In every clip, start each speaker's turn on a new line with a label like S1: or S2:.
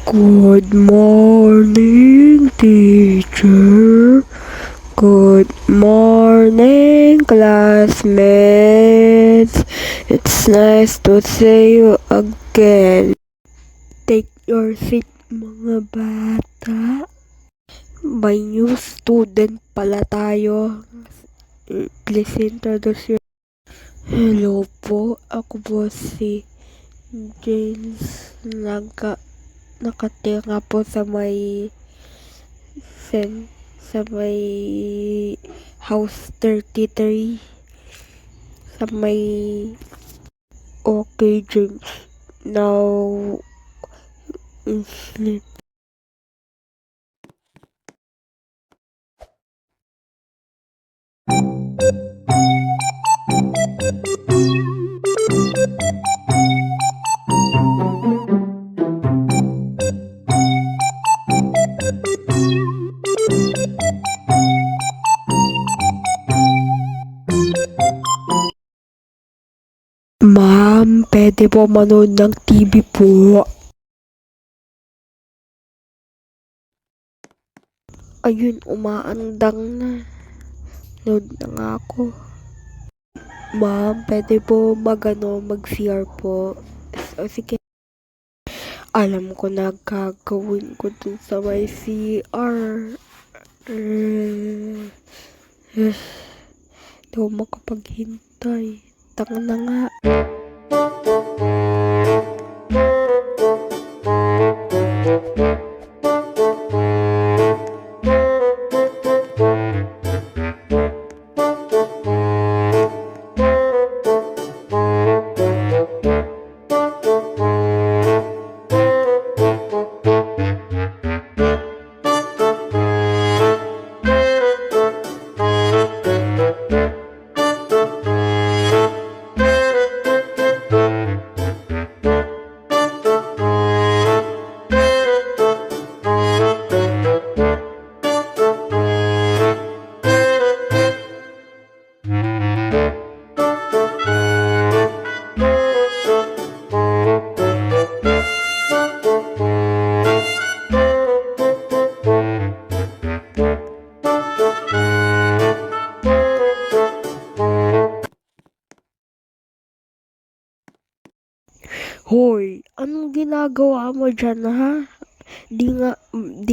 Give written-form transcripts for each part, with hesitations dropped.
S1: Good morning, teacher. Good morning, classmates. It's nice to see you again. Take your seat, mga bata. May new student pala tayo. Please introduce your... Hello po, ako po si James. Nakatira po sa may house 33 sa may okay James. Now sleep. Ma'am, pwede po manood ng TV po. Ayun, umaandang na. Load na nga ako. Ma'am, pwede po mag-CR po. Sige. Alam ko na gagawin ko dun sa may CR. Di ako makapaghintay. Tanga na nga. Hoy, anong ginagawa mo dyan, ha? Di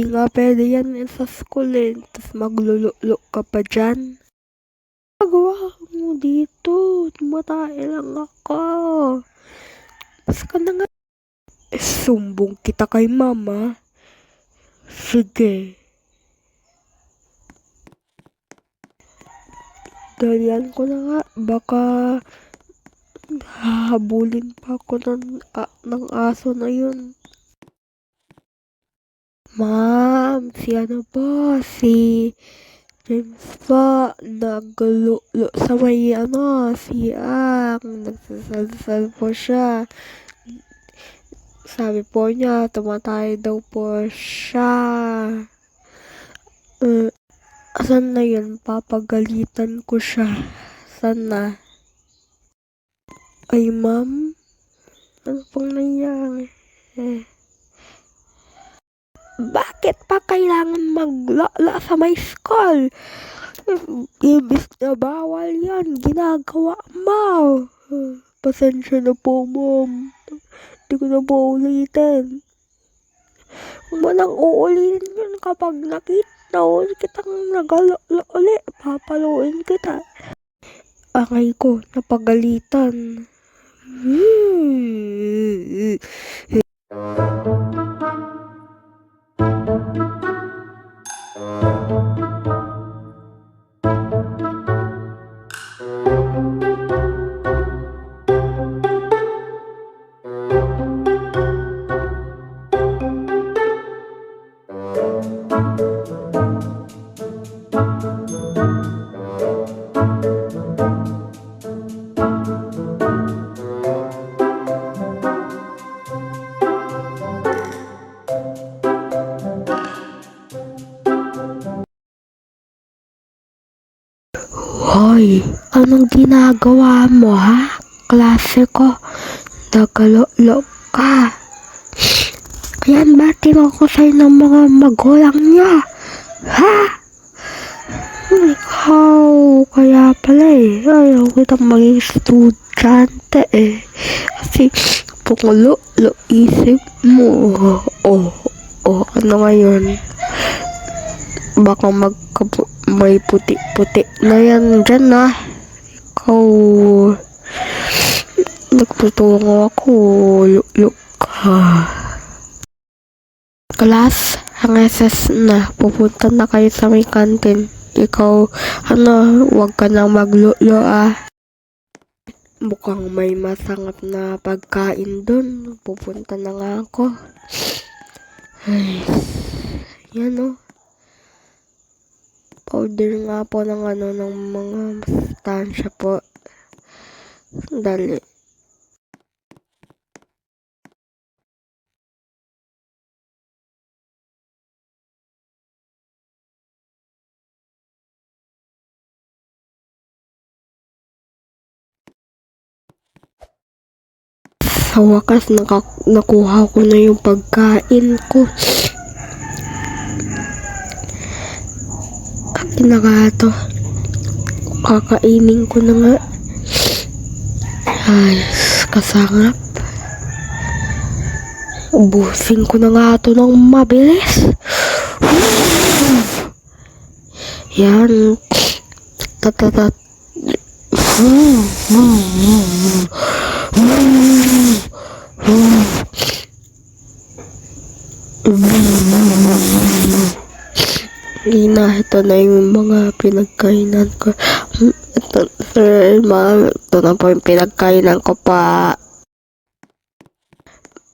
S1: nga pwede yan sa school eh. Tapos maglululo ka pa dyan. Ginagawa mo dito? Tumatay lang ako. Tapos ka na nga. Sumbong kita kay mama. Sige. Dalian ko na nga. Baka hahabulin pa ako ng aso na yun. Ma'am, si James pa, naglulo sa may siyang, nagsasalsal po siya. Sabi po niya, tumatay daw po siya. Asan na yun? Papagalitan ko siya. Sana. Ay, ma'am, ano pong nangyari? Bakit pa kailangan maglala sa may school? Ibis na bawal yan. Ginagawa mo. Pasensya na po, ma'am. Hindi ko na po ulitin. Huwag mo nang uulitin yun kapag nakita kitang nagala ulit. Papaluin kita. Aray ko, napagalitan. Hoy, anong ginagawa mo, ha? Klase ko, nagalolo ka. Yan ba tinukosay ng mga magulang niya? Ha? Ikaw, kaya pala eh. Ayaw kitang maging estudyante eh. Kasi, punglo isip mo. Ano ngayon? Baka may puti-puti na yan dyan ah. Ikaw, nagtutungo ako. Luk ka. Class, ang SS na. Pupunta na kayo sa may kantin. Ikaw, wag ka nang maglulo ah. Mukhang may masangap na pagkain dun. Pupunta na nga ako. Ay, yan oh. Powder nga po ng ng mga masustansya po. Dali. Sa wakas, nakuha ko na yung pagkain ko. Kinakato. Kakainin ko na nga. Ay, kasangap. Ubusin ko na nga ito ng mabilis. Yan. Tatatat. Ito na yung mga pinagkainan ko. Ito, sir, ma'am. Ito na po yung pinagkainan ko pa.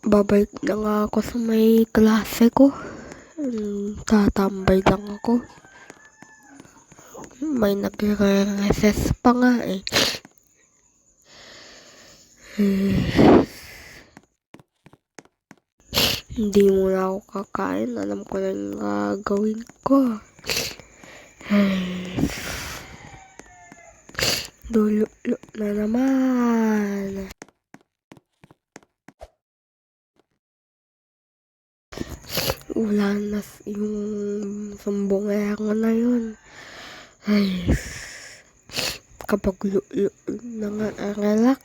S1: Babalik na nga ako sa may klase ko. Tatambay lang ako. May nagre-recess pa nga eh. Hindi muna ako kakain. Alam ko lang gagawin ko. Dulo na naman. Wala na yung sumbongero na yun. Ay, kapag na nga relax.